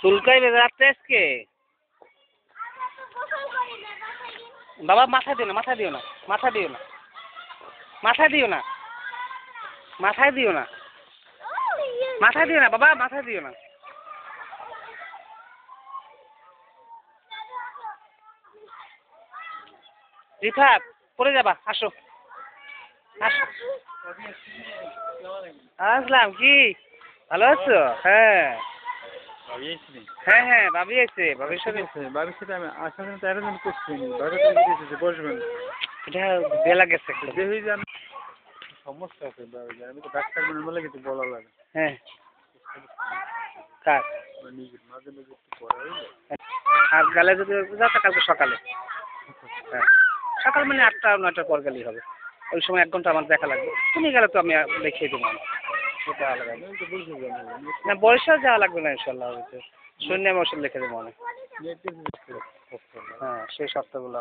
চুলকাইবে রাত্রে আজকে? বাবা মাথা দিও না, মাথা দিও না, মাথা দিও না, মাথা দিও না, মাথায় দিও না, মাথা দিও না বাবা, মাথা দিও না। রিফাত পড়ে যাবা, আসো আসো। আসলাম, কি ভালো আছো? হ্যাঁ হ্যাঁ হ্যাঁ, ভাবি আছে, ভাবির সাথে আমি আসার জন্য অ্যারেঞ্জমেন্ট করছি, বসবেন। এটা বেলা গেছে। সমস্যা আছে, আমি তো ডাক্তার মানে বলে কিছু বলা লাগে। হ্যাঁ, কার নিজের মাঝে মাঝে একটু পড়া হইলো। আর গেলে যদি যাতে কালকে সকালে, হ্যাঁ সকাল মানে 8টা 9টার পর গেলেই হবে। ওই সময় 1 ঘন্টা আমার দেখা লাগবে। তুমি গেলে তো আমি দেখিয়ে দেবো, সেটা আলাদা। আমি তো বলছি না বরিশাল যাওয়া লাগবে না ইনশাল্লাহ, হয়েছে শূন্য আমি ওষুধ লিখে দেবো অনেক। হ্যাঁ সেই সপ্তাহগুলো